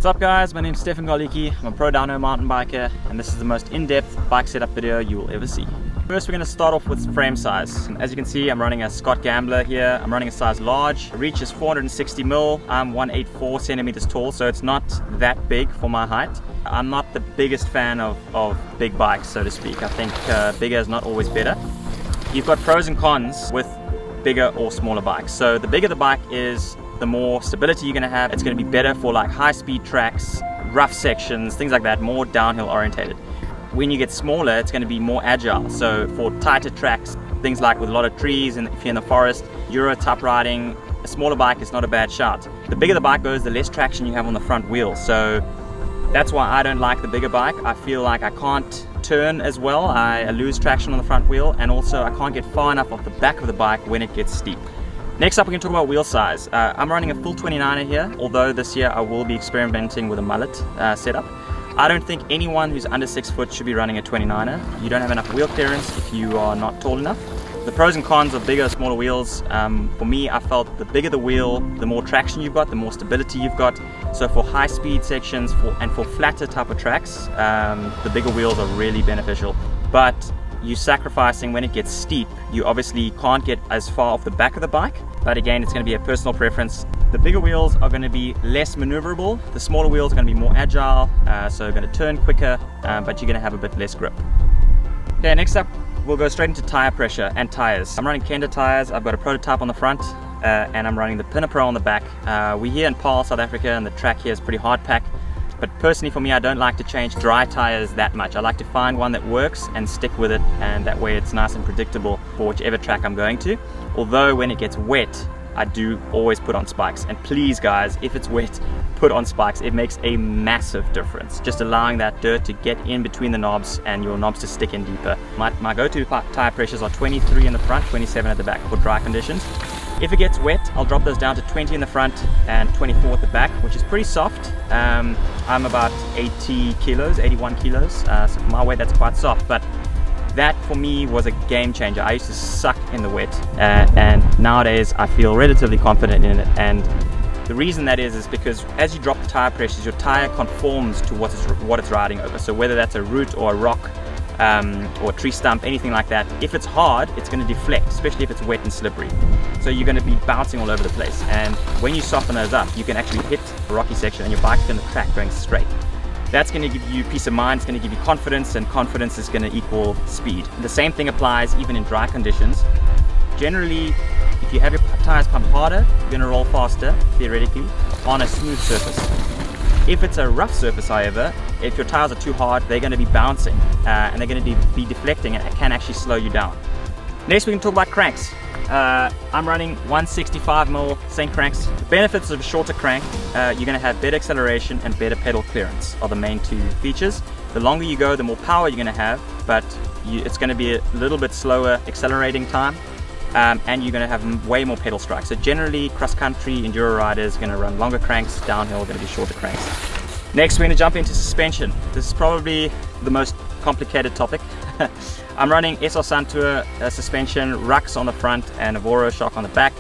What's up guys, my name's Stefan GARLICKI. I'm a pro downhill mountain biker and this is the most in-depth bike setup video you will ever see. First we're going to start off with frame size. As you can see, I'm running a Scott Gambler here. I'm running a size large. Reach is 460mm. I'm 184 centimeters tall, so it's not that big for my height. I'm not the biggest fan of big bikes, so to speak. I think bigger is not always better. You've got pros and cons with bigger or smaller bikes. So the bigger the bike is, the more stability you're going to have. It's going to be better for like high speed tracks, rough sections, things like that, more downhill orientated. When you get smaller, it's going to be more agile. So for tighter tracks, things like with a lot of trees, and if you're in the forest, Euro type riding, a smaller bike is not a bad shot. The bigger the bike goes, the less traction you have on the front wheel. So that's why I don't like the bigger bike. I feel like I can't turn as well. I lose traction on the front wheel, and also I can't get far enough off the back of the bike when it gets steep. Next up, we're going to talk about wheel size. I'm running a full 29er here, although this year I will be experimenting with a mullet setup. I don't think anyone who's under 6 foot should be running a 29er. You don't have enough wheel clearance if you are not tall enough. The pros and cons of bigger or smaller wheels, for me, I felt the bigger the wheel, the more traction you've got, the more stability you've got. So for high speed sections and for flatter type of tracks, the bigger wheels are really beneficial. But you're sacrificing when it gets steep. You obviously can't get as far off the back of the bike, but again, it's going to be a personal preference. The bigger wheels are going to be less maneuverable. The smaller wheels are going to be more agile, so going to turn quicker, but you're going to have a bit less grip. Okay, next up, we'll go straight into tire pressure and tires. I'm running Kenda tires. I've got a prototype on the front, and I'm running the Pinner Pro on the back. We're here in Paarl, South Africa, and the track here is pretty hard pack. But personally for me, I don't like to change dry tires that much. I like to find one that works and stick with it, and that way it's nice and predictable for whichever track I'm going to. Although when it gets wet, I do always put on spikes. And please guys, if it's wet, put on spikes. It makes a massive difference. Just allowing that dirt to get in between the knobs and your knobs to stick in deeper. My go-to tire pressures are 23 in the front, 27 at the back for dry conditions. If it gets wet, I'll drop those down to 20 in the front and 24 at the back, which is pretty soft. I'm about 80 kilos, 81 kilos, so for my weight that's quite soft, but that for me was a game changer. I used to suck in the wet, and nowadays I feel relatively confident in it. And the reason that is because as you drop the tire pressures, your tire conforms to what it's riding over. So whether that's a root or a rock, or a tree stump, anything like that, if it's hard, it's going to deflect, especially if it's wet and slippery. So you're going to be bouncing all over the place, and when you soften those up, you can actually hit a rocky section and your bike's going to track going straight. That's going to give you peace of mind, it's going to give you confidence, and confidence is going to equal speed. The same thing applies even in dry conditions. Generally, if you have your tires pumped harder, you're going to roll faster, theoretically, on a smooth surface. If it's a rough surface, however, if your tires are too hard, they're going to be bouncing and they're going to be deflecting, and it can actually slow you down. Next, we can talk about cranks. I'm running 165mm St. cranks. The benefits of a shorter crank, you're going to have better acceleration and better pedal clearance are the main two features. The longer you go, the more power you're going to have, but it's going to be a little bit slower accelerating time. And you're going to have way more pedal strike. So generally, cross-country enduro riders are going to run longer cranks, downhill are going to be shorter cranks. Next, we're going to jump into suspension. This is probably the most complicated topic. I'm running SR Suntour suspension, Rux on the front and a Voro shock on the back.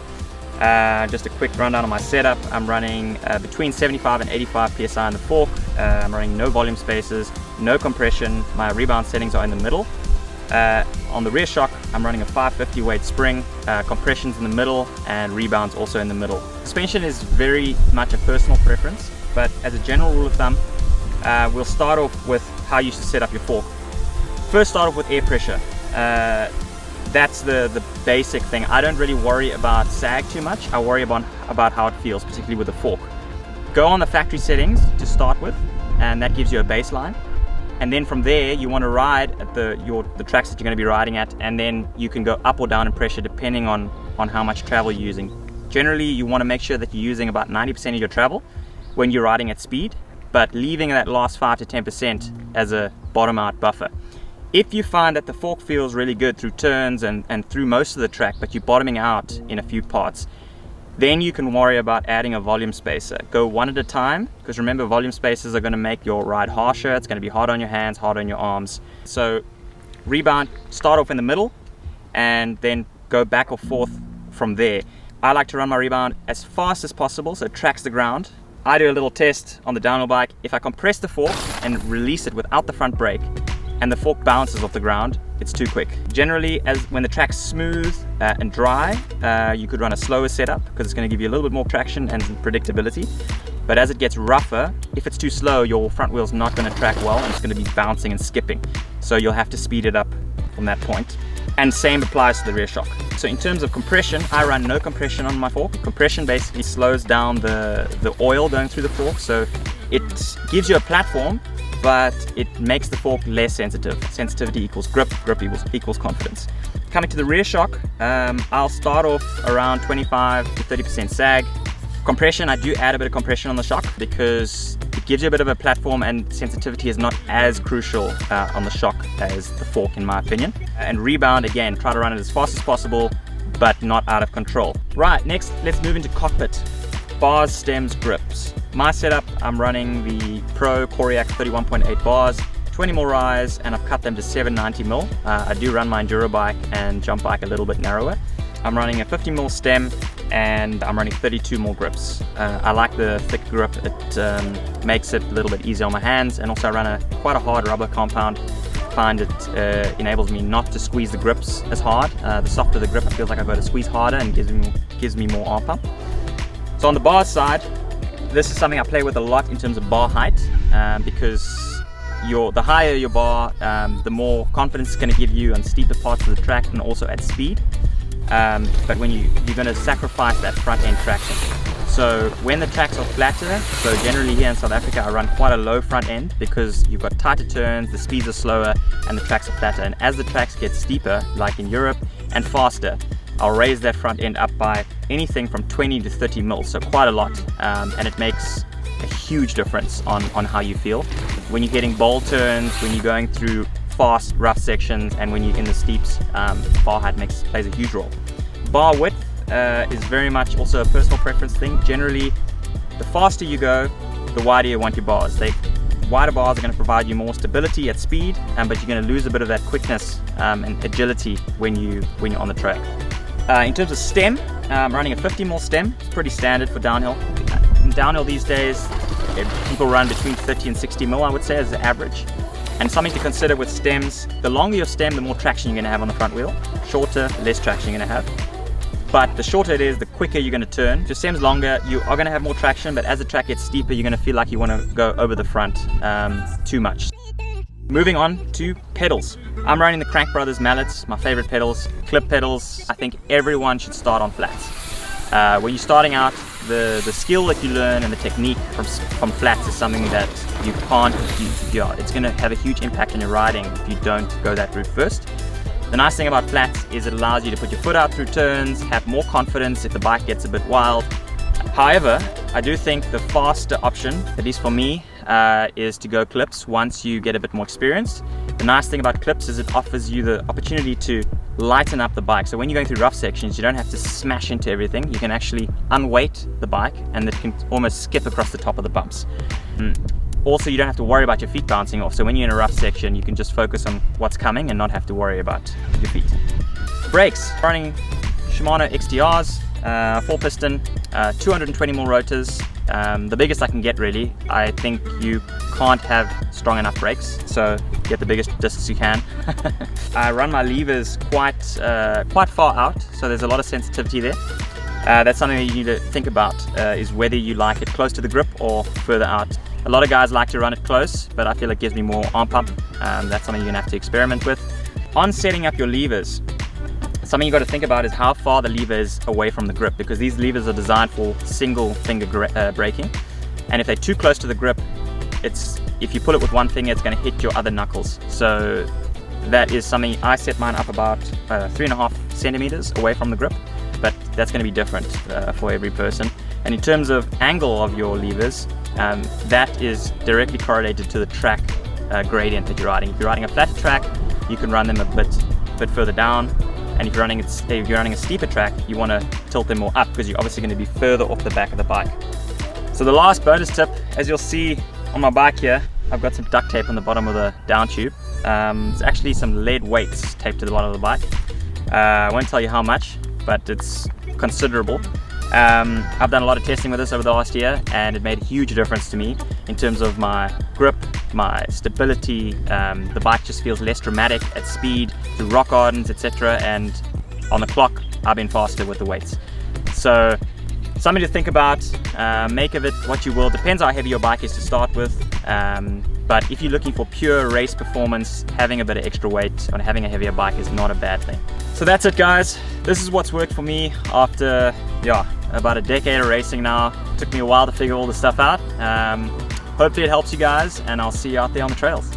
Just a quick rundown on my setup. I'm running between 75 and 85 psi in the fork. I'm running no volume spacers, no compression. My rebound settings are in the middle. On the rear shock, I'm running a 550 weight spring, compressions in the middle, and rebounds also in the middle. Suspension is very much a personal preference, but as a general rule of thumb, we'll start off with how you should set up your fork. First, start off with air pressure. That's the basic thing. I don't really worry about sag too much. I worry about how it feels, particularly with the fork. Go on the factory settings to start with, and that gives you a baseline. And then from there, you want to ride at the tracks that you're going to be riding at, and then you can go up or down in pressure depending on how much travel you're using. Generally, you want to make sure that you're using about 90% of your travel when you're riding at speed, but leaving that last 5 to 10% as a bottom out buffer. If you find that the fork feels really good through turns and through most of the track, but you're bottoming out in a few parts, then you can worry about adding a volume spacer. Go one at a time, because remember, volume spacers are going to make your ride harsher. It's going to be hard on your hands, hard on your arms. So rebound, start off in the middle and then go back or forth from there. I like to run my rebound as fast as possible, so it tracks the ground, I do a little test on the downhill bike. If I compress the fork and release it without the front brake, and the fork bounces off the ground, it's too quick. Generally, when the track's smooth and dry, you could run a slower setup because it's going to give you a little bit more traction and predictability. But as it gets rougher, if it's too slow, your front wheel's not going to track well and it's going to be bouncing and skipping. So you'll have to speed it up from that point. And same applies to the rear shock. So in terms of compression, I run no compression on my fork. Compression basically slows down the oil going through the fork, so it gives you a platform, but it makes the fork less sensitive. Sensitivity equals grip, grip equals confidence. Coming to the rear shock, I'll start off around 25 to 30% sag. Compression, I do add a bit of compression on the shock because it gives you a bit of a platform, and sensitivity is not as crucial on the shock as the fork, in my opinion. And rebound, again, try to run it as fast as possible, but not out of control. Right, next, let's move into cockpit. Bars, stems, grips. My setup, I'm running the Pro Coriac 31.8 bars, 20 mil rise, and I've cut them to 790 mil. I do run my enduro bike and jump bike a little bit narrower. I'm running a 50 mil stem, and I'm running 32 mil grips. I like the thick grip. It makes it a little bit easier on my hands, and also I run quite a hard rubber compound. Find it enables me not to squeeze the grips as hard. The softer the grip, it feels like I've got to squeeze harder and gives me more arm pump. So on the bar side, this is something I play with a lot in terms of bar height, because the higher your bar, the more confidence it's going to give you on steeper parts of the track and also at speed. But when you're going to sacrifice that front end traction. So when the tracks are flatter, so generally here in South Africa I run quite a low front end because you've got tighter turns, the speeds are slower, and the tracks are flatter. And as the tracks get steeper, like in Europe, and faster, I'll raise that front end up by anything from 20 to 30 mils, so quite a lot, and it makes a huge difference on how you feel. When you're getting bold turns, when you're going through fast, rough sections, and when you're in the steeps, bar height plays a huge role. Bar width is very much also a personal preference thing. Generally, the faster you go, the wider you want your bars. Wider bars are going to provide you more stability at speed, but you're going to lose a bit of that quickness and agility when you're on the track. In terms of stem, I'm running a 50 mil stem. It's pretty standard for downhill. In downhill these days, people run between 30 and 60 mil, I would say, as the average. And something to consider with stems, the longer your stem, the more traction you're going to have on the front wheel. Shorter, less traction you're going to have. But the shorter it is, the quicker you're going to turn. If your stem's longer, you are going to have more traction, but as the track gets steeper, you're going to feel like you want to go over the front too much. Moving on to pedals. I'm running the Crank Brothers mallets, my favorite pedals, clip pedals. I think everyone should start on flats. When you're starting out, the skill that you learn and the technique from flats is something that you can't it's going to have a huge impact on your riding if you don't go that route first. The nice thing about flats is it allows you to put your foot out through turns, have more confidence if the bike gets a bit wild. However, I do think the faster option, at least for me, is to go clips once you get a bit more experienced. The nice thing about clips is it offers you the opportunity to lighten up the bike. So when you're going through rough sections, you don't have to smash into everything. You can actually unweight the bike and it can almost skip across the top of the bumps. Also, you don't have to worry about your feet bouncing off. So when you're in a rough section, you can just focus on what's coming and not have to worry about your feet. Brakes, running Shimano XTRs, 4-piston, 220 mil rotors, the biggest I can get really. I think you can't have strong enough brakes, so get the biggest distance you can. I run my levers quite far out, so there's a lot of sensitivity there. That's something that you need to think about, is whether you like it close to the grip or further out. A lot of guys like to run it close, but I feel it gives me more arm pump. That's something you're gonna have to experiment with. On setting up your levers, something you got to think about is how far the lever is away from the grip, because these levers are designed for single finger braking, and if they're too close to the grip, if you pull it with one finger, it's going to hit your other knuckles. So that is something I set mine up about 3.5 centimeters away from the grip, but that's going to be different for every person. And in terms of angle of your levers, that is directly correlated to the track gradient that you're riding. If you're riding a flatter track, you can run them a bit further down. And if you're running a steeper track, you want to tilt them more up because you're obviously going to be further off the back of the bike. So the last bonus tip, as you'll see on my bike here, I've got some duct tape on the bottom of the down tube. It's actually some lead weights taped to the bottom of the bike. I won't tell you how much, but it's considerable. I've done a lot of testing with this over the last year, and it made a huge difference to me in terms of my grip, my stability. The bike just feels less dramatic at speed through rock gardens, etc. And on the clock, I've been faster with the weights. So something to think about. Make of it what you will. Depends how heavy your bike is to start with. But if you're looking for pure race performance, having a bit of extra weight on having a heavier bike is not a bad thing. So that's it, guys. This is what's worked for me after about a decade of racing now. It took me a while to figure all this stuff out. Hopefully it helps you guys, and I'll see you out there on the trails.